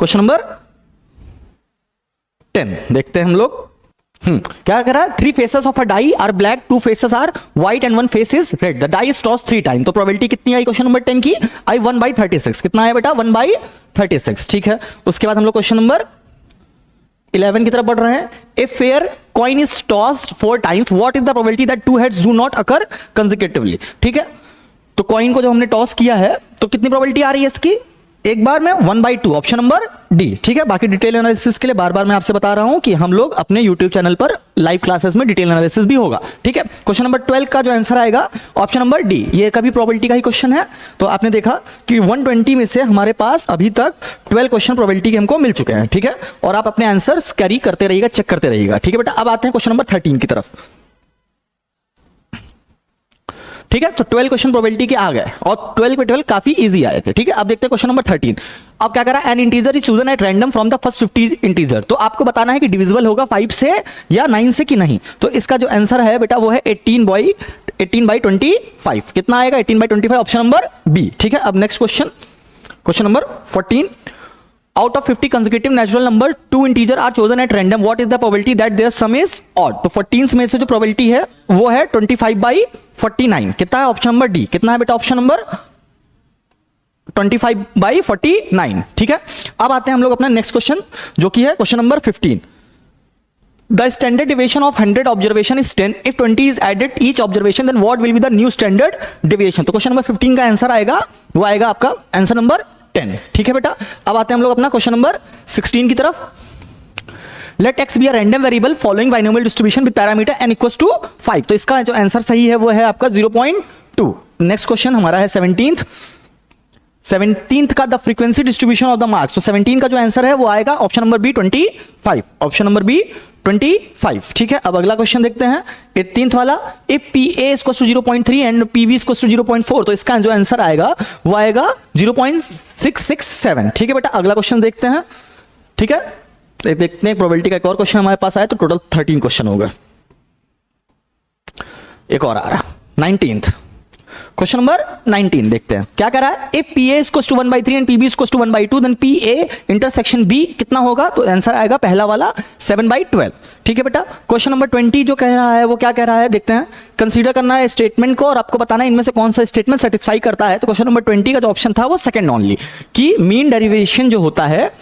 Question number 10 देखते हैं हम लोग। क्या कह रहा है, 3 faces of a die are black, 2 faces are white and 1 face is red, the die is toss 3 time. तो प्रोबेबिलिटी कितनी आई क्वेश्चन नंबर 10 की, आई 1/36। कितना है बेटा, 1/36। ठीक है, उसके बाद हम लोग क्वेश्चन नंबर 11 की तरफ बढ़ रहे हैं। A fair coin is tossed 4 times, what is the probability that 2 heads do not occur consecutively. ठीक है, तो कॉइन को जब हमने टॉस किया है तो कितनी प्रोबेबिलिटी आ रही है इसकी, एक बार में 1/2, ऑप्शन नंबर डी। ठीक है, बाकी डिटेल एनालिसिस के लिए बार बार मैं आपसे बता रहा हूं कि हम लोग अपने YouTube चैनल पर लाइव क्लासेस में डिटेल एनालिसिस भी होगा। ठीक है, क्वेश्चन नंबर 12 का जो आंसर आएगा ऑप्शन नंबर डी, ये कभी प्रोबेबिलिटी का ही क्वेश्चन है। तो आपने देखा कि 120 में से हमारे पास अभी तक 12 क्वेश्चन प्रोबेबिलिटी के हमको मिल चुके हैं। ठीक है, और आप अपने आंसर्स कैरी करते रहिएगा, चेक करते रहिएगा। ठीक है बेटा, अब आते हैं क्वेश्चन नंबर 13 की तरफ। ठीक है, तो 12 क्वेश्चन प्रोबेबिलिटी के आ गए और 12 पे 12 काफी इजी आए थे। ठीक है, अब देखते हैं क्वेश्चन नंबर 13। अब क्या कह रहा है, N integer is chosen at random from the first 50 integer. तो आपको बताना है कि डिविजिबल होगा 5 से या 9 से कि नहीं। तो इसका जो आंसर है बेटा वो है 18/25। कितना आएगा, 18/25, ऑप्शन नंबर बी। ठीक है, अब next question, question number 14। Out of 50 consecutive natural number, 2 integer are chosen at random. What is the probability that their sum is odd? तो 14 में से जो probability है वो है 25/49। कितना है, ऑप्शन नंबर डी। कितना है बेटा, ऑप्शन नंबर 25/49। ठीक है, अब आते हैं हम लोग अपना नेक्स्ट क्वेश्चन जो कि है question number 15। The standard deviation of 100 observation is 10. If 20 is added each observation, then what will be the new standard deviation? तो क्वेश्चन नंबर 15 का आंसर आएगा, वो आएगा आपका आंसर नंबर 10। ठीक है बेटा, अब आते हैं हम लोग अपना क्वेश्चन नंबर 16 की तरफ। Let X be a random variable following binomial distribution with parameter n equals to 5। तो इसका जो आंसर सही है वो है आपका 0.2। नेक्स्ट क्वेश्चन हमारा है 17th का, the frequency distribution of the marks. तो 17 का जो आंसर है वो आएगा option number B 25, option number B 25। ठीक है, अब अगला क्वेश्चन देखते हैं 18th वाला। If P A equals to 0.3 and P B equals to 0.4, तो इसका जो आंसर आएगा वो आएगा 0.667। ठीक है बेटा, अगला क्वेश्चन देखते हैं। ठीक है, देखते हैं प्रोबेबिलिटी का एक और क्वेश्चन हमारे पास आया, तो टोटल 13 क्वेश्चन हो गए। एक और आ रहा 19th, क्वेश्चन नंबर 19 देखते हैं क्या कह रहा है। If P A equals to 1/3 and P B equals to 1/2, then P A intersection B कितना होगा। तो आंसर आएगा पहला वाला 7/12। ठीक है बेटा, क्वेश्चन नंबर 20 जो कह रहा है वो क्या कह रहा है देखते हैं। कंसीडर करना है स्टेटमेंट को और आपको बताना है इनमें से कौन सा स्टेटमेंट सेटिस्फाई करता है। तो क्वेश्चन नंबर 20 का जो ऑप्शन था वो सेकंड ओनली, कि मीन डेरिवेशन जो होता है